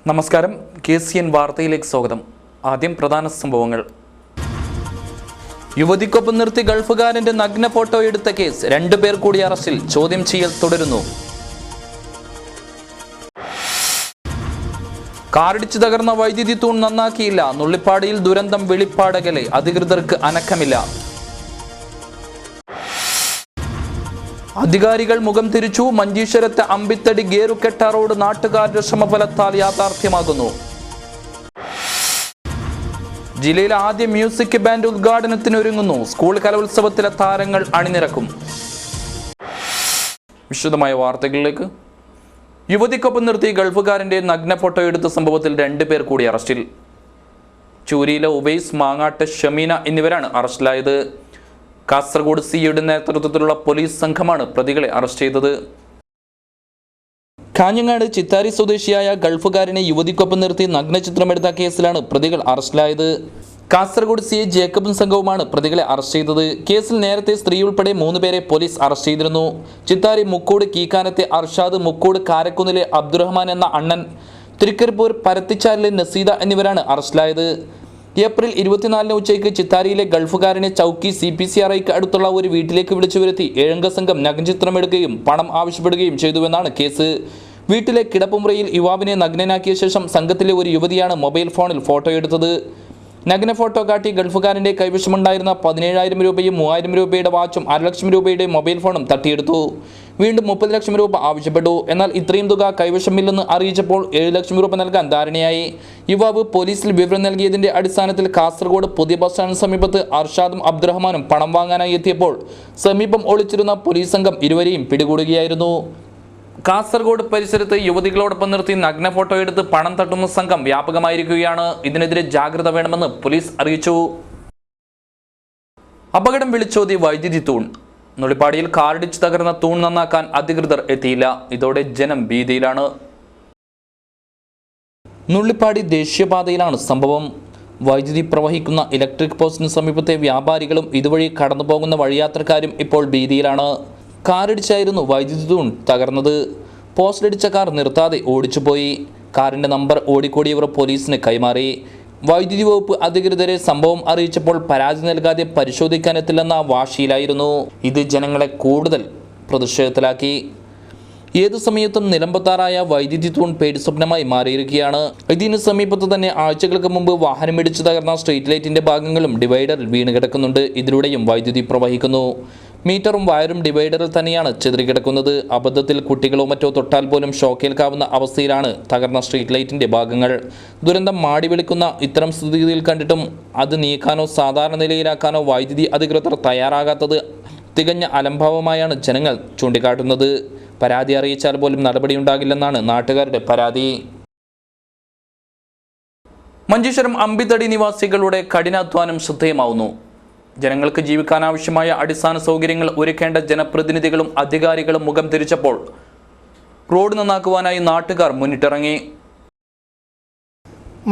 നമസ്കാരം, KCN വാർത്തയിലേക്ക് സ്വാഗതം. ആദ്യം പ്രധാന സംഭവങ്ങൾ. യുവതിക്കൊപ്പം നിർത്തി ഗൾഫുകാരന്റെ നഗ്ന ഫോട്ടോ എടുത്ത കേസ്, 2 പേർ കൂടി അറസ്റ്റിൽ. ചോദ്യം ചെയ്യൽ തുടരുന്നു. കാറിടിച്ചു തകർന്ന വൈദ്യുതി തൂൺ നന്നാക്കിയില്ല. നുള്ളിപ്പാടിയിൽ ദുരന്തം വെളിപ്പാടകലെ. അധികൃതർക്ക് അനക്കമില്ല. അധികാരികൾ മുഖം തിരിച്ചു. മഞ്ചേശ്വരത്തെ അമ്പിത്തടി ഗേറുകെട്ട റോഡ് നാട്ടുകാരുടെ ശ്രമഫലത്താൽ യാഥാർത്ഥ്യമാകുന്നു. ജില്ലയിലെ ആദ്യ മ്യൂസിക് ബാൻഡ് ഉദ്ഘാടനത്തിനൊരുങ്ങുന്നു. സ്കൂൾ കലോത്സവത്തിലെ താരങ്ങൾ അണിനിരക്കും. വിശദമായ വാർത്തകളിലേക്ക്. യുവതിക്കൊപ്പം നിർത്തി ഗൾഫുകാരന്റെ നഗ്ന ഫോട്ടോ എടുത്ത സംഭവത്തിൽ 2 പേർ കൂടി അറസ്റ്റിൽ. ചൂരിയിലെ ഉവൈസ്, മാങ്ങാട്ട് ഷമീന എന്നിവരാണ് അറസ്റ്റിലായത്. കാസർഗോഡ് സിയുടെ നേതൃത്വത്തിലുള്ള പോലീസ് സംഘമാണ് പ്രതികളെ അറസ്റ്റ് ചെയ്തത്. കാഞ്ഞങ്ങാട് ചിത്താരി സ്വദേശിയായ ഗൾഫുകാരനെ യുവതിക്കൊപ്പം നിർത്തി നഗ്നചിത്രമെടുത്ത കേസിലാണ് പ്രതികൾ അറസ്റ്റിലായത്. കാസർഗോഡ് സി ജേക്കബും സംഘവുമാണ് പ്രതികളെ അറസ്റ്റ് ചെയ്തത്. കേസിൽ നേരത്തെ സ്ത്രീ ഉൾപ്പെടെ 3 പേരെ പോലീസ് അറസ്റ്റ് ചെയ്തിരുന്നു. ചിത്താരി മുക്കോട് കീക്കാനത്തെ അർഷാദ്, മുക്കോട് കാരക്കുന്നിലെ അബ്ദുറഹ്മാൻ എന്ന അണ്ണൻ, തിരുക്കരിപ്പൂർ പരത്തിച്ചാലിലെ നസീദ എന്നിവരാണ് അറസ്റ്റിലായത്. ഏപ്രിൽ 24 ഉച്ചയ്ക്ക് ചിത്താരിയിലെ ഗൾഫുകാരനെ ചൌക്കി CPCRIക്ക് അടുത്തുള്ള ഒരു വീട്ടിലേക്ക് വിളിച്ചു വരുത്തി 7 സംഘം നഗ്നചിത്രമെടുക്കുകയും പണം ആവശ്യപ്പെടുകയും ചെയ്തുവെന്നാണ് കേസ്. വീട്ടിലെ കിടപ്പുമുറിയിൽ യുവാവിനെ നഗ്നനാക്കിയ ശേഷം സംഘത്തിലെ ഒരു യുവതിയാണ് മൊബൈൽ ഫോണിൽ ഫോട്ടോ എടുത്തത്. നഗ്ന ഫോട്ടോ കാട്ടി ഗൾഫുകാരന്റെ കൈവശമുണ്ടായിരുന്ന 17,000 രൂപയും 3,000 രൂപയുടെ വാച്ചും 1,00,000 രൂപയുടെ മൊബൈൽ ഫോണും തട്ടിയെടുത്തു. വീണ്ടും 30 ലക്ഷം രൂപ ആവശ്യപ്പെട്ടു. എന്നാൽ ഇത്രയും തുക കൈവശമില്ലെന്ന് അറിയിച്ചപ്പോൾ 7 ലക്ഷം രൂപ നൽകാൻ ധാരണയായി. യുവാവ് പോലീസിൽ വിവരം നൽകിയതിന്റെ അടിസ്ഥാനത്തിൽ കാസർഗോഡ് പുതിയ ബസ് സ്റ്റാൻഡിന് സമീപത്ത് അർഷാദും അബ്ദുറഹ്മാനും പണം വാങ്ങാനായി എത്തിയപ്പോൾ സമീപം ഒളിച്ചിരുന്ന പോലീസ് സംഘം ഇരുവരെയും പിടികൂടുകയായിരുന്നു. കാസർഗോഡ് പരിസരത്ത് യുവതികളോടൊപ്പം നിർത്തി നഗ്ന ഫോട്ടോ എടുത്ത് പണം തട്ടുന്ന സംഘം വ്യാപകമായിരിക്കുകയാണ്. ഇതിനെതിരെ ജാഗ്രത വേണമെന്ന് പോലീസ് അറിയിച്ചു. അപകടം വിളിച്ചോതി വൈദ്യുതി തൂൺ. നുള്ളിപ്പാടിയിൽ കാറിടിച്ച് തകർന്ന തൂൺ നന്നാക്കാൻ അധികൃതർ എത്തിയില്ല. ഇതോടെ ജനം ഭീതിയിലാണ്. നുള്ളിപ്പാടി ദേശീയപാതയിലാണ് സംഭവം. വൈദ്യുതി പ്രവഹിക്കുന്ന ഇലക്ട്രിക് പോസ്റ്റിന് സമീപത്തെ വ്യാപാരികളും ഇതുവഴി കടന്നുപോകുന്ന വഴിയാത്രക്കാരും ഇപ്പോൾ ഭീതിയിലാണ്. കാറിടിച്ചായിരുന്നു വൈദ്യുതി തൂൺ തകർന്നത്. പോസ്റ്റിലിടിച്ച കാർ നിർത്താതെ ഓടിച്ചുപോയി. കാറിന്റെ നമ്പർ ഓടിക്കൂടിയവർ പോലീസിന് കൈമാറി. വൈദ്യുതി വകുപ്പ് അധികൃതരെ സംഭവം അറിയിച്ചപ്പോൾ പരാതി നൽകാതെ പരിശോധിക്കാനെത്തില്ലെന്ന വാശിയിലായിരുന്നു. ഇത് ജനങ്ങളെ കൂടുതൽ പ്രതിഷേധത്തിലാക്കി. ഏതു സമയത്തും നിലമ്പത്താറായ വൈദ്യുതി തൂൺ പേടിസ്വപ്നമായി മാറിയിരിക്കുകയാണ്. ഇതിന് സമീപത്ത് തന്നെ ആഴ്ചകൾക്ക് മുമ്പ് വാഹനമിടിച്ചു തകർന്ന സ്ട്രീറ്റ് ലൈറ്റിന്റെ ഭാഗങ്ങളും ഡിവൈഡറിൽ വീണ് കിടക്കുന്നുണ്ട്. ഇതിലൂടെയും വൈദ്യുതി പ്രവഹിക്കുന്നു. മീറ്ററും വയറും ഡിവൈഡറിൽ തന്നെയാണ് ചിതറിക്കിടക്കുന്നത്. അബദ്ധത്തിൽ കുട്ടികളോ മറ്റോ തൊട്ടാൽ പോലും ഷോക്കേൽക്കാവുന്ന അവസ്ഥയിലാണ് തകർന്ന സ്ട്രീറ്റ് ലൈറ്റിന്റെ ഭാഗങ്ങൾ. ദുരന്തം മാടി വിളിക്കുന്ന ഇത്തരം സ്ഥിതിയിൽ കണ്ടിട്ടും അത് നീക്കാനോ സാധാരണ നിലയിലാക്കാനോ വൈദ്യുതി അധികൃതർ തയ്യാറാകാത്തത് തികഞ്ഞ അലംഭാവമായാണ് ജനങ്ങൾ ചൂണ്ടിക്കാട്ടുന്നത്. പരാതി അറിയിച്ചാൽ പോലും നടപടിയുണ്ടാകില്ലെന്നാണ് നാട്ടുകാരുടെ പരാതി. മഞ്ചേശ്വരം അമ്പിത്തടി നിവാസികളുടെ കഠിനാധ്വാനം ശ്രദ്ധേയമാവുന്നു. ജനങ്ങൾക്ക് ജീവിക്കാനാവശ്യമായ അടിസ്ഥാന സൗകര്യങ്ങൾ ഒരുക്കേണ്ട ജനപ്രതിനിധികളും അധികാരികളും മുഖം തിരിച്ചപ്പോൾ റോഡ് നന്നാക്കുവാനായി നാട്ടുകാർ മുന്നിട്ടിറങ്ങി.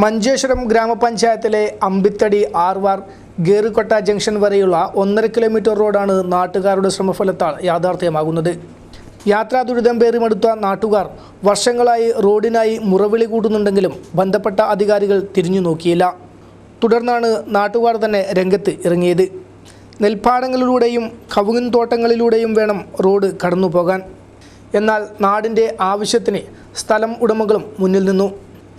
മഞ്ചേശ്വരം ഗ്രാമപഞ്ചായത്തിലെ അമ്പിത്തടി ആർവാർ ഗേറുകൊട്ട ജംഗ്ഷൻ വരെയുള്ള 1.5 കിലോമീറ്റർ റോഡാണ് നാട്ടുകാരുടെ ശ്രമഫലത്താൽ യാഥാർത്ഥ്യമാകുന്നത്. യാത്രാ ദുരിതം പേറിമെടുത്ത നാട്ടുകാർ വർഷങ്ങളായി റോഡിനായി മുറവിളി കൂട്ടുന്നുണ്ടെങ്കിലും ബന്ധപ്പെട്ട അധികാരികൾ തിരിഞ്ഞു നോക്കിയില്ല. തുടർന്നാണ് നാട്ടുകാർ തന്നെ രംഗത്ത് ഇറങ്ങിയത്. നെൽപ്പാടങ്ങളിലൂടെയും കവുങ്ങിൻ തോട്ടങ്ങളിലൂടെയും വേണം റോഡ് കടന്നു പോകാൻ. എന്നാൽ നാടിൻ്റെ ആവശ്യത്തിന് സ്ഥലം ഉടമകളും മുന്നിൽ നിന്നു.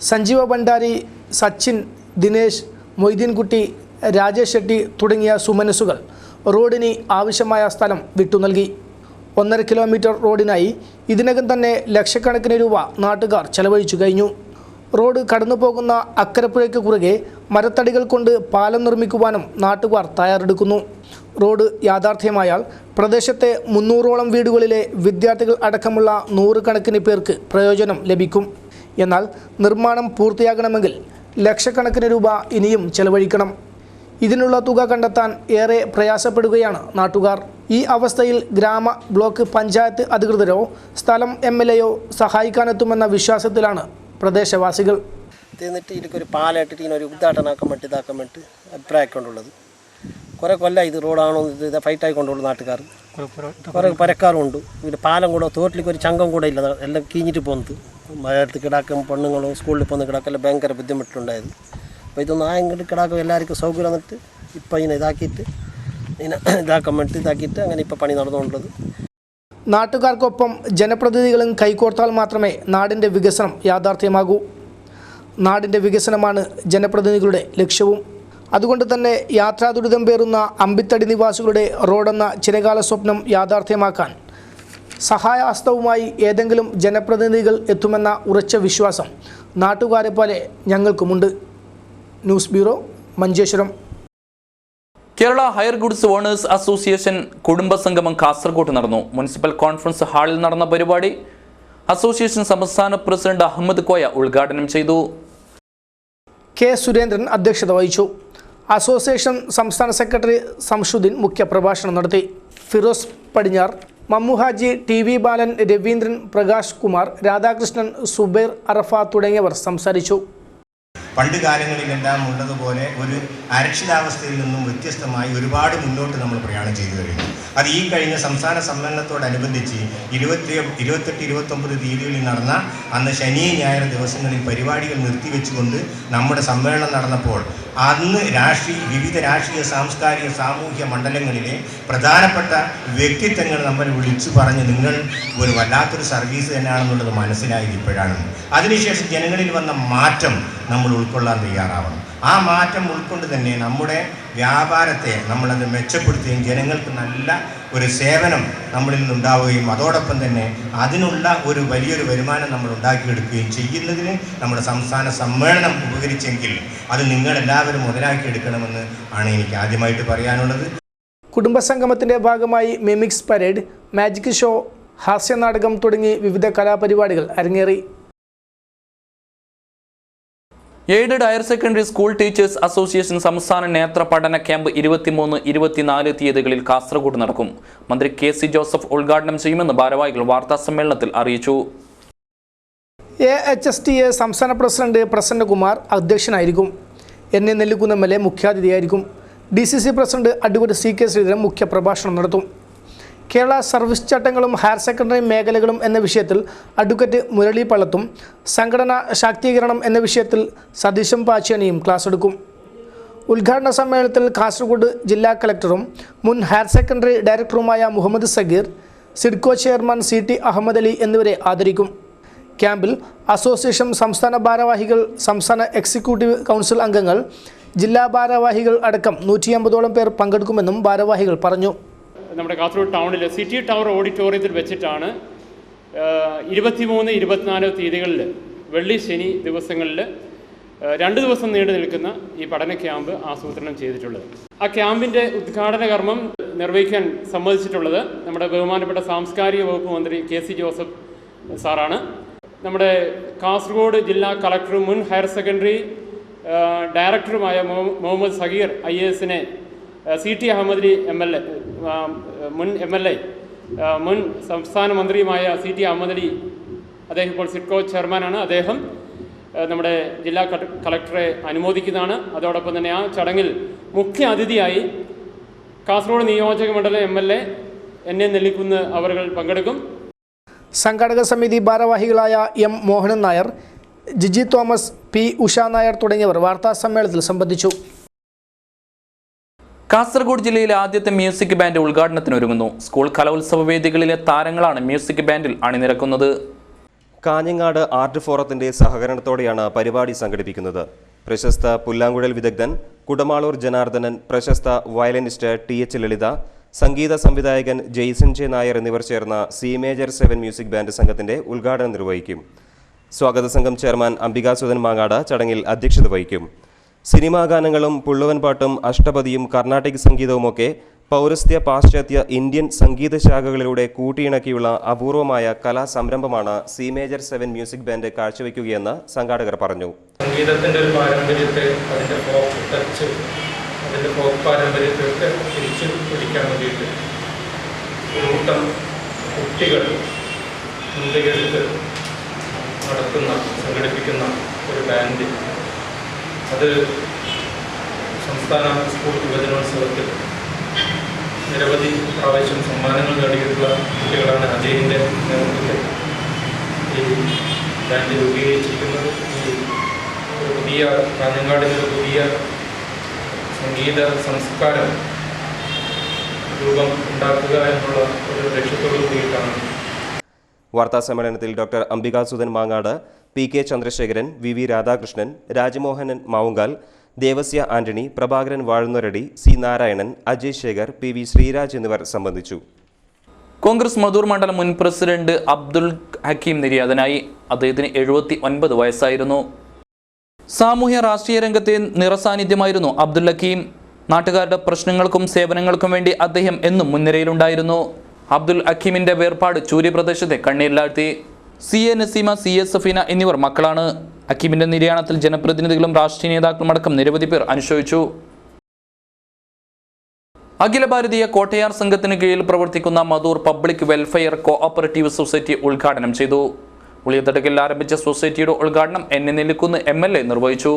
സഞ്ജീവ ഭണ്ഡാരി, സച്ചിൻ, ദിനേശ്, മൊയ്തീൻകുട്ടി, രാജേഷ് ഷെട്ടി തുടങ്ങിയ സുമനസുകൾ റോഡിന് ആവശ്യമായ സ്ഥലം വിട്ടു നൽകി. 1.5 കിലോമീറ്റർ റോഡിനായി ഇതിനകം തന്നെ ലക്ഷക്കണക്കിന് രൂപ നാട്ടുകാർ ചെലവഴിച്ചു കഴിഞ്ഞു. റോഡ് കടന്നു പോകുന്ന അക്കരപ്പുഴയ്ക്ക് കുറുകെ മരത്തടികൾ കൊണ്ട് പാലം നിർമ്മിക്കുവാനും നാട്ടുകാർ തയ്യാറെടുക്കുന്നു. റോഡ് യാഥാർത്ഥ്യമായാൽ പ്രദേശത്തെ 300ഓളം വീടുകളിലെ വിദ്യാർത്ഥികൾ അടക്കമുള്ള 100 കണക്കിന് പേർക്ക് പ്രയോജനം ലഭിക്കും. എന്നാൽ നിർമ്മാണം പൂർത്തിയാകണമെങ്കിൽ ലക്ഷക്കണക്കിന് രൂപ ഇനിയും ചെലവഴിക്കണം. ഇതിനുള്ള തുക കണ്ടെത്താൻ ഏറെ പ്രയാസപ്പെടുകയാണ് നാട്ടുകാർ. ഈ അവസ്ഥയിൽ ഗ്രാമ ബ്ലോക്ക് പഞ്ചായത്ത് അധികൃതരോ സ്ഥലം MLAയോ സഹായിക്കാനെത്തുമെന്ന വിശ്വാസത്തിലാണ് പ്രദേശവാസികൾ. എന്നിട്ട് ഇതിക്കൊരു പാലായിട്ടിട്ട് ഇങ്ങനെ ഒരു ഉദ്ഘാടനമാക്കാൻ വേണ്ടി അഭിപ്രായമൊക്കെ ഉള്ളത്. കുറേ കൊല്ലം ഇത് റോഡാണോ ഇത് ഫൈറ്റായി കൊണ്ടുള്ളൂ നാട്ടുകാർ. കുറേ പരക്കാറും ഉണ്ട്. ഇത് പാലം കൂടെ തോട്ടിലേക്ക് ഒരു ചങ്കം കൂടെ ഇല്ല, എല്ലാം കീഞ്ഞിട്ട് പോകുന്നത്. മഴയത്ത് കിടാക്കും പെണ്ണുങ്ങളും സ്കൂളിൽ പോകുന്ന കിടാക്കെല്ലാം ഭയങ്കര ബുദ്ധിമുട്ടുണ്ടായത്. അപ്പോൾ ഇതൊന്നും ആയെങ്കിൽ കിടാക്കും എല്ലാവർക്കും സൗകര്യം വന്നിട്ട് ഇപ്പം ഇതിനെ ഇതാക്കാൻ വേണ്ടി ഇതാക്കിയിട്ട് അങ്ങനെ ഇപ്പോൾ പണി നടന്നുകൊണ്ടത്. നാട്ടുകാർക്കൊപ്പം ജനപ്രതിനിധികളും കൈകോർത്താൽ മാത്രമേ നാടിൻ്റെ വികസനം യാഥാർത്ഥ്യമാകൂ. നാടിൻ്റെ വികസനമാണ് ജനപ്രതിനിധികളുടെ ലക്ഷ്യവും. അതുകൊണ്ട് തന്നെ യാത്രാ ദുരിതം പേറുന്ന അമ്പിത്തടി നിവാസികളുടെ റോഡെന്ന ചിരകാല സ്വപ്നം യാഥാർത്ഥ്യമാക്കാൻ സഹായഹസ്തവുമായി ഏതെങ്കിലും ജനപ്രതിനിധികൾ എത്തുമെന്ന ഉറച്ച വിശ്വാസം നാട്ടുകാരെ പോലെ ഞങ്ങൾക്കുമുണ്ട്. News bureau, Manjeshwaram. Kerala hire goods owners association കുടുംബസംഗമം കാസർഗോഡ് നടന്നു. മുനിസിപ്പൽ കോൺഫറൻസ് ഹാളിൽ നടന്ന പരിപാടി അസോസിയേഷൻ സംസ്ഥാന പ്രസിഡന്റ് അഹമ്മദ് കോയ ഉദ്ഘാടനം ചെയ്തു. കെ സുരേന്ദ്രൻ അധ്യക്ഷത വഹിച്ചു. അസോസിയേഷൻ സംസ്ഥാന സെക്രട്ടറി സംഷുദ്ദീൻ മുഖ്യപ്രഭാഷണം നടത്തി. ഫിറോസ് പടിഞ്ഞാർ, മമ്മുഹാജി, ടി വി ബാലൻ, രവീന്ദ്രൻ, പ്രകാശ് കുമാർ, രാധാകൃഷ്ണൻ, സുബൈർ അറഫ തുടങ്ങിയവർ സംസാരിച്ചു. പണ്ട് കാലങ്ങളിലെല്ലാം ഉള്ളതുപോലെ ഒരു അരക്ഷിതാവസ്ഥയിൽ നിന്നും വ്യത്യസ്തമായി ഒരുപാട് മുന്നോട്ട് നമ്മൾ പ്രയാണം ചെയ്തു കഴിഞ്ഞു. അത് ഈ കഴിഞ്ഞ സംസ്ഥാന സമ്മേളനത്തോടനുബന്ധിച്ച് 28, 29 തീയതികളിൽ നടന്ന അന്ന് ശനി ഞായർ ദിവസങ്ങളിൽ പരിപാടികൾ നിർത്തിവെച്ചുകൊണ്ട് നമ്മുടെ സമ്മേളനം നടന്നപ്പോൾ അന്ന് വിവിധ രാഷ്ട്രീയ, സാംസ്കാരിക, സാമൂഹ്യ മണ്ഡലങ്ങളിലെ പ്രധാനപ്പെട്ട വ്യക്തിത്വങ്ങൾ നമ്മൾ വിളിച്ചു പറഞ്ഞ് നിങ്ങൾ ഒരു വല്ലാത്തൊരു സർവീസ് തന്നെയാണെന്നുള്ളത് മനസ്സിലായത് ഇപ്പോഴാണ്. അതിനുശേഷം ജനങ്ങളിൽ വന്ന മാറ്റം നമ്മൾ ഉൾക്കൊള്ളാൻ തയ്യാറാവണം. ആ മാറ്റം ഉൾക്കൊണ്ട് തന്നെ നമ്മുടെ വ്യാപാരത്തെ നമ്മളത് മെച്ചപ്പെടുത്തുകയും ജനങ്ങൾക്ക് നല്ല ഒരു സേവനം നമ്മളിൽ നിന്നുണ്ടാവുകയും അതോടൊപ്പം തന്നെ അതിനുള്ള ഒരു വലിയൊരു വരുമാനം നമ്മൾ ഉണ്ടാക്കിയെടുക്കുകയും ചെയ്യുന്നതിന് നമ്മുടെ സംസ്ഥാന സമ്മേളനം ഉപകരിച്ചെങ്കിൽ അത് നിങ്ങളെല്ലാവരും മുതലാക്കിയെടുക്കണമെന്ന് ആണ് എനിക്ക് ആദ്യമായിട്ട് പറയാനുള്ളത്. കുടുംബസംഗമത്തിൻ്റെ ഭാഗമായി മിമിക്സ് പരേഡ്, മാജിക് ഷോ, ഹാസ്യനാടകം തുടങ്ങി വിവിധ കലാപരിപാടികൾ അരങ്ങേറി. Aided higher secondary school teachers association സംസ്ഥാന നേത്ര പഠന ക്യാമ്പ് 23, 24 തീയതികളിൽ കാസർഗോഡ് നടക്കും. മന്ത്രി KC ജോസഫ് ഉദ്ഘാടനം ചെയ്യുമെന്ന് ഭാരവാഹികൾ വാർത്താസമ്മേളനത്തിൽ അറിയിച്ചു. AHSTA സംസ്ഥാന പ്രസിഡന്റ് പ്രസന്നകുമാർ അധ്യക്ഷനായിരിക്കും. NA നെല്ലിക്കുന്ന് MLA മുഖ്യാതിഥിയായിരിക്കും. DCC president advocate CK Sreedharan മുഖ്യപ്രഭാഷണം നടത്തും. കേരള സർവീസ് ചട്ടങ്ങളും ഹയർ സെക്കൻഡറി മേഖലകളും എന്ന വിഷയത്തിൽ അഡ്വക്കേറ്റ് മുരളി പള്ളത്തും, സംഘടനാ ശാക്തീകരണം എന്ന വിഷയത്തിൽ സതീശം പാച്ചേനിയും ക്ലാസ് എടുക്കും. ഉദ്ഘാടന സമ്മേളനത്തിൽ കാസർഗോഡ് ജില്ലാ കളക്ടറും മുൻ ഹയർ സെക്കൻഡറി ഡയറക്ടറുമായ മുഹമ്മദ് സഗീർ, സിഡ്കോ ചെയർമാൻ CT അഹമ്മദ് അലി എന്നിവരെ ആദരിക്കും. ക്യാമ്പിൽ അസോസിയേഷൻ സംസ്ഥാന ഭാരവാഹികൾ, സംസ്ഥാന എക്സിക്യൂട്ടീവ് കൗൺസിൽ അംഗങ്ങൾ, ജില്ലാ ഭാരവാഹികൾ അടക്കം 150ഓളം പേർ പങ്കെടുക്കുമെന്നും ഭാരവാഹികൾ പറഞ്ഞു. നമ്മുടെ കാസർഗോഡ് ടൗണിൽ സിറ്റി ടവർ ഓഡിറ്റോറിയത്തിൽ വെച്ചിട്ടാണ് 23, 24 തീയതികളിൽ വെള്ളി ശനി ദിവസങ്ങളിൽ 2 ദിവസം നീണ്ടു നിൽക്കുന്ന ഈ പഠന ക്യാമ്പ് ആസൂത്രണം ചെയ്തിട്ടുള്ളത്. ആ ക്യാമ്പിൻ്റെ ഉദ്ഘാടന കർമ്മം നിർവഹിക്കാൻ സമ്മതിച്ചിട്ടുള്ളത് നമ്മുടെ ബഹുമാനപ്പെട്ട സാംസ്കാരിക വകുപ്പ് മന്ത്രി KC ജോസഫ് സാറാണ്. നമ്മുടെ കാസർഗോഡ് ജില്ലാ കളക്ടറും മുൻ ഹയർ സെക്കൻഡറി ഡയറക്ടറുമായ മുഹമ്മദ് സഗീർ IAS-നെ CT അഹമ്മദ് അലി MLA, മുൻ MLA, മുൻ സംസ്ഥാന മന്ത്രിയുമായ CT അഹമ്മദ് അലി, അദ്ദേഹം ഇപ്പോൾ സിഡ്കോ ചെയർമാനാണ്. അദ്ദേഹം നമ്മുടെ ജില്ലാ കളക്ടറെ അനുമോദിക്കുന്നതാണ്. അതോടൊപ്പം തന്നെ ആ ചടങ്ങിൽ മുഖ്യ അതിഥിയായി കാസർഗോഡ് നിയോജക മണ്ഡലം MLA NA നെല്ലിക്കുന്ന് അവർ പങ്കെടുക്കും. സംഘാടക സമിതി ഭാരവാഹികളായ M Mohanan Nair, Jiji Thomas, P Usha Nair തുടങ്ങിയവർ വാർത്താ സമ്മേളനത്തിൽ സംബന്ധിച്ചു. കാസർഗോഡ് ജില്ലയിലെ ആദ്യത്തെ മ്യൂസിക് ബാൻഡ് ഉദ്ഘാടനത്തിനൊരുങ്ങുന്നു. സ്കൂൾ കലോത്സവ വേദികളിലെ താരങ്ങളാണ് മ്യൂസിക് ബാൻഡിൽ അണിനിരക്കുന്നത്. കാഞ്ഞങ്ങാട് ആർട്ട് ഫോറത്തിന്റെ സഹകരണത്തോടെയാണ് പരിപാടി സംഘടിപ്പിക്കുന്നത്. പ്രശസ്ത പുല്ലാങ്കുഴൽ വിദഗ്ധൻ കുടമാളൂർ ജനാർദ്ദനൻ, പ്രശസ്ത വയലിനിസ്റ്റ് TH ലളിത, സംഗീത സംവിധായകൻ ജെയ്സൺ J നായർ എന്നിവർ ചേർന്ന C മേജർ 7 മ്യൂസിക് ബാൻഡ് സംഘത്തിന്റെ ഉദ്ഘാടനം നിർവഹിക്കും. സ്വാഗത സംഘം ചെയർമാൻ അംബികാസുധൻ മാങ്ങാട് ചടങ്ങിൽ അധ്യക്ഷത വഹിക്കും. സിനിമാ ഗാനങ്ങളും പുള്ളുവൻ പാട്ടും അഷ്ടപതിയും കർണാട്ടിക് സംഗീതവുമൊക്കെ പൗരസ്ത്യ, പാശ്ചാത്യ, ഇന്ത്യൻ സംഗീത ശാഖകളിലൂടെ കൂട്ടിയിണക്കിയുള്ള അപൂർവമായ കലാസംരംഭമാണ് C മേജർ 7 മ്യൂസിക് ബാൻഡ് കാഴ്ചവെക്കുകയെന്ന് സംഘാടകർ പറഞ്ഞു. സംഗീതത്തിൻ്റെ ഒരു പാരമ്പര്യത്തെ, അതിൻ്റെ ഫോക്ക് ടച്ച്, അതിൻ്റെ ഫോക്ക് പാരമ്പര്യത്തെ തിരിച്ചു പിടിക്കാൻ വേണ്ടിയിട്ട് ഒരു കൂട്ടം കുട്ടികൾ മുൻകൈയെടുത്ത് സംഘടിപ്പിക്കുന്ന ഒരു ബാൻഡ്, അത് സംസ്ഥാന സ്കൂൾ യുവജനോത്സവത്തിൽ നിരവധി പ്രാവശ്യം സമ്മാനങ്ങൾ നേടിയിട്ടുള്ള കുട്ടികളാണ്. അജയിൻ്റെ നേതൃത്വത്തിൽ ഈ ബാൻഡ് രൂപീകരിച്ചിരിക്കുന്നത്. ഈ ഒരു പുതിയ കാഞ്ഞങ്ങാടിനൊരു പുതിയ സംഗീത സംസ്കാരം രൂപം ഉണ്ടാക്കുക എന്നുള്ള ഒരു ലക്ഷ്യത്തോടു കൂടിയിട്ടാണ്. വാർത്താസമ്മേളനത്തിൽ doctor Ambikasudhan Mangad, P K Chandrasekharan, V V Radhakrishnan, Rajamohanan Mavungal, Devasya Antony, Prabhakaran Vazhunnoradi, C Narayanan, Ajay Shekhar, P V Sreeraj എന്നിവർ സംബന്ധിച്ചു. കോൺഗ്രസ് മധൂർ മണ്ഡലം മുൻ പ്രസിഡന്റ് അബ്ദുൽ ഹക്കീം നിര്യാതനായി. അദ്ദേഹത്തിന് 79 വയസ്സായിരുന്നു. സാമൂഹ്യ രാഷ്ട്രീയ രംഗത്തെ നിറസാന്നിധ്യമായിരുന്നു അബ്ദുൽ ഹക്കീം. നാട്ടുകാരുടെ പ്രശ്നങ്ങൾക്കും സേവനങ്ങൾക്കും വേണ്ടി അദ്ദേഹം എന്നും മുൻനിരയിലുണ്ടായിരുന്നു. അബ്ദുൽ ഹക്കീമിന്റെ വേർപാട് ചൂരി പ്രദേശത്തെ കണ്ണീരിലാഴ്ത്തി. CA നസീമ, CS സഫീന എന്നിവർ മക്കളാണ്. ഹക്കീമിന്റെ നിര്യാണത്തിൽ ജനപ്രതിനിധികളും രാഷ്ട്രീയ നേതാക്കളും അടക്കം നിരവധി പേർ അനുശോചിച്ചു. അഖില ഭാരതീയ കോട്ടയാർ സംഘത്തിന് കീഴിൽ പ്രവർത്തിക്കുന്ന Madhur public welfare cooperative society ഉദ്ഘാടനം ചെയ്തു. ഉളിയത്തടക്കിൽ ആരംഭിച്ച സൊസൈറ്റിയുടെ ഉദ്ഘാടനം നെല്ലിക്കുന്ന് MLA നിർവഹിച്ചു.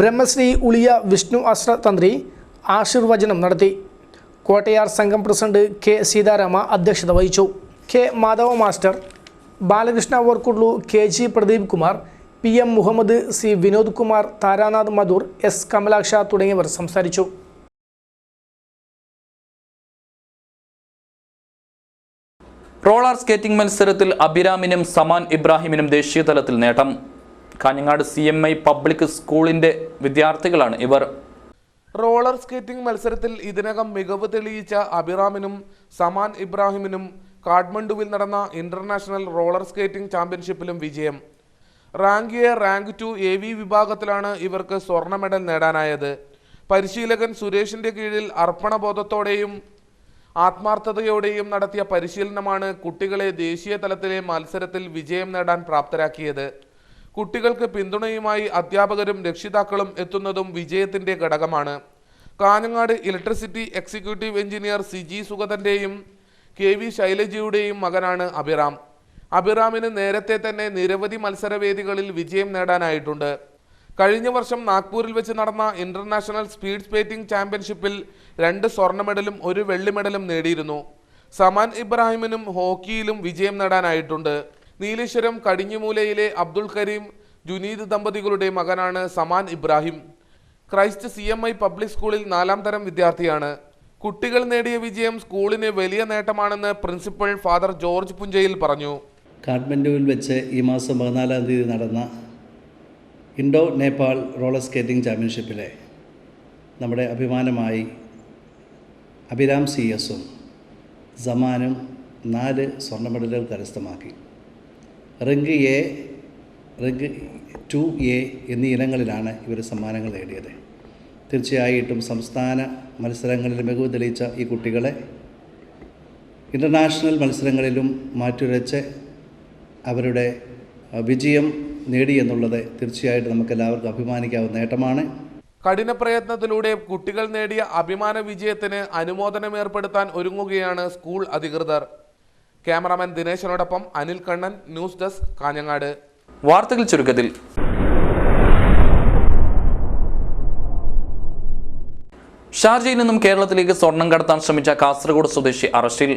ബ്രഹ്മശ്രീ ഉളിയ വിഷ്ണു അസ്ര തന്ത്രി ആശീർവചനം നടത്തി. കോട്ടയാർ സംഘം പ്രസിഡന്റ് K സീതാരാമ അധ്യക്ഷത വഹിച്ചു. K Madhava master, Balakrishna Vorkudlu, KG Pradeep Kumar, PM Muhammad, C Vinod Kumar, Taranath Madhur, S Kamalaksha തുടങ്ങിയവർ സംസാരിച്ചു. റോളർ സ്കേറ്റിംഗ് മത്സരത്തിൽ അഭിരാമിനും സമാൻ ഇബ്രാഹിമിനും ദേശീയ തലത്തിൽ നേട്ടം. കാഞ്ഞങ്ങാട് CMI പബ്ലിക് സ്കൂളിന്റെ വിദ്യാർത്ഥികളാണ് ഇവർ. റോളർ സ്കേറ്റിംഗ് മത്സരത്തിൽ ഇതിനകം മികവ് തെളിയിച്ച അഭിറാമിനും സമാൻ ഇബ്രാഹിമിനും കാഠ്മണ്ഡുവിൽ നടന്ന ഇന്റർനാഷണൽ റോളർ സ്കേറ്റിംഗ് ചാമ്പ്യൻഷിപ്പിലും വിജയം. റാങ്ക് എ, റാങ്ക് 2 AV വിഭാഗത്തിലാണ് ഇവർക്ക് സ്വർണ്ണ മെഡൽ നേടാനായത്. പരിശീലകൻ സുരേഷിന്റെ കീഴിൽ അർപ്പണബോധത്തോടെയും ആത്മാർത്ഥതയോടെയും നടത്തിയ പരിശീലനമാണ് കുട്ടികളെ ദേശീയ തലത്തിലെ മത്സരത്തിൽ വിജയം നേടാൻ പ്രാപ്തരാക്കിയത്. കുട്ടികൾക്ക് പിന്തുണയുമായി അധ്യാപകരും രക്ഷിതാക്കളും എത്തുന്നതും വിജയത്തിന്റെ ഘടകമാണ്. Kanhangad electricity executive engineer CG സുഗതന്റെയും KV ശൈലജയുടെയും മകനാണ് അഭിറാം. അഭിറാമിന് നേരത്തെ തന്നെ നിരവധി മത്സരവേദികളിൽ വിജയം നേടാനായിട്ടുണ്ട്. കഴിഞ്ഞ വർഷം നാഗ്പൂരിൽ വെച്ച് നടന്ന ഇന്റർനാഷണൽ സ്പീഡ് സ്കേറ്റിംഗ് ചാമ്പ്യൻഷിപ്പിൽ 2 സ്വർണ്ണ മെഡലും 1 വെള്ളി മെഡലും നേടിയിരുന്നു. സമാൻ ഇബ്രാഹിമിനും ഹോക്കിയിലും വിജയം നേടാനായിട്ടുണ്ട്. നീലേശ്വരം കടിഞ്ഞുമൂലയിലെ അബ്ദുൾ കരീം ജുനീദ് ദമ്പതികളുടെ മകനാണ് Zaman Ibrahim. Christ CMI public സ്കൂളിൽ 4ാം തരം വിദ്യാർത്ഥിയാണ്. കുട്ടികൾ നേടിയ വിജയം സ്കൂളിന് വലിയ നേട്ടമാണെന്ന് പ്രിൻസിപ്പൽ ഫാദർ ജോർജ് പുഞ്ചയിൽ പറഞ്ഞു. കാഠ്മണ്ഡുവിൽ വെച്ച് ഈ മാസം 14-ാം തീയതി നടന്ന ഇൻഡോ നേപ്പാൾ റോളർ സ്കേറ്റിംഗ് ചാമ്പ്യൻഷിപ്പിലെ നമ്മുടെ അഭിമാനമായി അഭിരാം CS-ഉം സമാനും 4 സ്വർണ്ണ മെഡലുകൾ കരസ്ഥമാക്കി. റാങ്ക് എ, റാങ്ക് 2A എന്നീ ഇനങ്ങളിലാണ് ഇവർ സമ്മാനങ്ങൾ നേടിയത്. തീർച്ചയായിട്ടും സംസ്ഥാന മത്സരങ്ങളിൽ മികവ് തെളിയിച്ച ഈ കുട്ടികളെ ഇൻ്റർനാഷണൽ മത്സരങ്ങളിലും മാറ്റുരച്ച് അവരുടെ വിജയം നേടി എന്നുള്ളത് തീർച്ചയായിട്ടും നമുക്കെല്ലാവർക്കും അഭിമാനിക്കാവുന്ന നേട്ടമാണ്. കഠിന പ്രയത്നത്തിലൂടെ കുട്ടികൾ നേടിയ അഭിമാന വിജയത്തിന് അനുമോദനം ഏർപ്പെടുത്താൻ ഒരുങ്ങുകയാണ് സ്കൂൾ അധികൃതർ. ക്യാമറാമാൻ ദിനേശനോടൊപ്പം അനിൽ കണ്ണൻ, ന്യൂസ് ഡെസ്ക്, കാഞ്ഞങ്ങാട്. വാർത്തകൾ ചുരുക്കത്തിൽ. ഷാർജയിൽ നിന്നും കേരളത്തിലേക്ക് സ്വർണം കടത്താൻ ശ്രമിച്ച കാസർഗോഡ് സ്വദേശി അറസ്റ്റിൽ.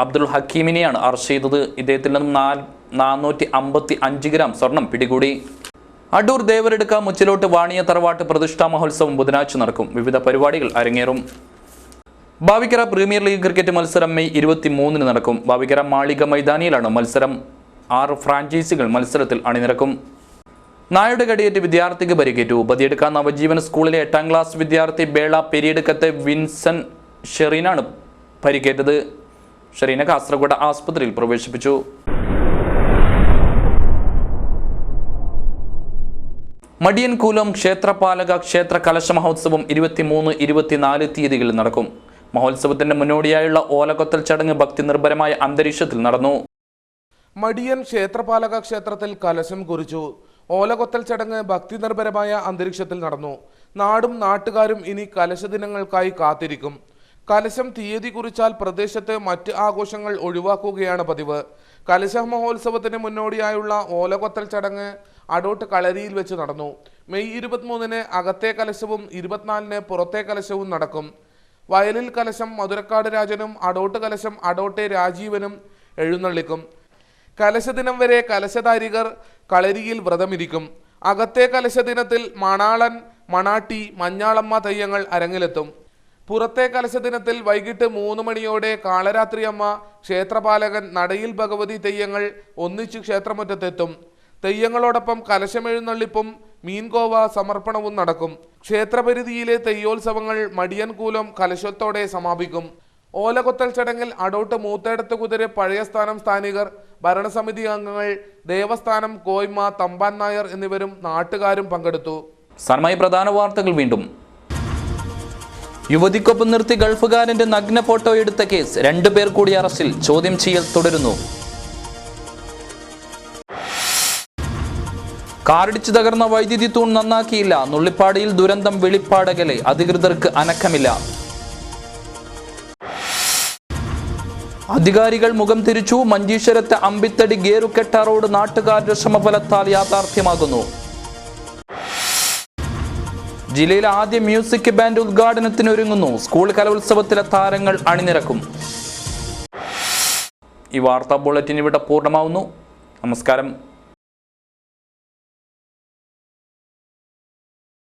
അബ്ദുൽ ഹക്കീമിനെയാണ് അറസ്റ്റ് ചെയ്തത്. ഇദ്ദേഹത്തിൽ നിന്നും 455 ഗ്രാം സ്വർണം പിടികൂടി. അടൂർ ദേവരെടുക്ക മുച്ചിലോട്ട് വാണിയ തറവാട്ട് പ്രതിഷ്ഠാ മഹോത്സവം ബുധനാഴ്ച നടക്കും. വിവിധ പരിപാടികൾ അരങ്ങേറും. ഭാവിക്കര പ്രീമിയർ ലീഗ് ക്രിക്കറ്റ് മത്സരം മെയ് 23-ന് നടക്കും. ഭാവിക്കര മാളിക മൈതാനിയിലാണ് മത്സരം. 6 ഫ്രാഞ്ചൈസികൾ മത്സരത്തിൽ അണിനിരക്കും. നായയുടെ കടിയേറ്റ് വിദ്യാർത്ഥിക്ക് പരിക്കേറ്റു. ബദിയെടുക്ക നവജീവൻ സ്കൂളിലെ 8ാം ക്ലാസ് വിദ്യാർത്ഥി ബേള പെരിയെടുക്കത്തെ വിൻസൻ ഷെറീനാണ് പരിക്കേറ്റത്. ഷെറീനെ കാസർഗോഡ് ആസ്പത്രിയിൽ പ്രവേശിപ്പിച്ചു. മടിയൻകൂലം ക്ഷേത്രപാലക ക്ഷേത്ര കലശ മഹോത്സവം 23, 24 തീയതികളിൽ നടക്കും. മഹോത്സവത്തിന്റെ മുന്നോടിയായുള്ള ഓലകൊത്തൽ ചടങ്ങ് ഭക്തി നിർഭരമായ അന്തരീക്ഷത്തിൽ നടന്നു. മടിയൻ ക്ഷേത്രപാലക ക്ഷേത്രത്തിൽ കലശം കുറിച്ചു. ഓലകൊത്തൽ ചടങ്ങ് ഭക്തി നിർഭരമായ അന്തരീക്ഷത്തിൽ നടന്നു. നാടും നാട്ടുകാരും ഇനി കലശ ദിനങ്ങൾക്കായി കാത്തിരിക്കും. കലശം തീയതി കുറിച്ചാൽ പ്രദേശത്ത് മറ്റ് ആഘോഷങ്ങൾ ഒഴിവാക്കുകയാണ് പതിവ്. കലശ മഹോത്സവത്തിന് മുന്നോടിയായുള്ള ഓലകൊത്തൽ ചടങ്ങ് അടോട്ട് കളരിയിൽ വെച്ച് നടന്നു. മെയ് 23-ന് അകത്തെ കലശവും 24-ന് പുറത്തെ കലശവും നടക്കും. വയലിൽ കലശം മധുരക്കാട് രാജനും അടോട്ട് കലശം അടോട്ടെ രാജീവനും എഴുന്നള്ളിക്കും. കലശദിനം വരെ കലശധാരികർ കളരിയിൽ വ്രതമിരിക്കും. അകത്തെ കലശദിനത്തിൽ മണാളൻ, മണാട്ടി, മഞ്ഞാളമ്മ തെയ്യങ്ങൾ അരങ്ങിലെത്തും. പുറത്തെ കലശദിനത്തിൽ വൈകിട്ട് 3 മണിയോടെ കാളരാത്രിയമ്മ, ക്ഷേത്രപാലകൻ, നടയിൽ ഭഗവതി തെയ്യങ്ങൾ ഒന്നിച്ചു ക്ഷേത്രമുറ്റത്തെത്തും. തെയ്യങ്ങളോടൊപ്പം കലശമെഴുന്നള്ളിപ്പും മീൻകോവ സമർപ്പണവും നടക്കും. ക്ഷേത്രപരിധിയിലെ തെയ്യോത്സവങ്ങൾ മടിയൻകൂലം കലശത്തോടെ സമാപിക്കും. ഓലകൊത്തൽ ചടങ്ങിൽ അടോട്ട് മൂത്തേടത്ത് കുതിരെ പഴയ സ്ഥാനം സ്ഥാനികർ, ഭരണസമിതി അംഗങ്ങൾ, ദേവസ്ഥാനം, കോയ്മ, തമ്പാൻ നായർ എന്നിവരും നാട്ടുകാരും പങ്കെടുത്തു. സമയ പ്രധാന വാർത്തകൾ വീണ്ടും. യുവതിക്കൊപ്പം നിർത്തി ഗൾഫുകാരന്റെ നഗ്ന ഫോട്ടോ എടുത്ത കേസ്, 2 പേർ കൂടി അറസ്റ്റിൽ, ചോദ്യം ചെയ്യൽ തുടരുന്നു. കാറിടിച്ച് തകർന്ന വൈദ്യുതി തൂൺ നന്നാക്കിയില്ല, നുള്ളിപ്പാടിയിൽ ദുരന്തം, വെളിപ്പാടകലെ, അധികൃതർക്ക് അനക്കമില്ല. അധികാരികൾ മുഖം തിരിച്ചു, മഞ്ചേശ്വരത്തെ അമ്പിത്തടി ഗേറുകെട്ട റോഡ് നാട്ടുകാരുടെ ശ്രമഫലത്താൽ യാഥാർത്ഥ്യമാകുന്നു. ജില്ലയിലെ ആദ്യ മ്യൂസിക് ബാൻഡ് ഉദ്ഘാടനത്തിനൊരുങ്ങുന്നു, സ്കൂൾ കലോത്സവത്തിലെ താരങ്ങൾ അണിനിരക്കും. ഈ വാർത്താ ബുള്ളറ്റിൻ ഇവിടെ പൂർണ്ണമാവുന്നു. നമസ്കാരം.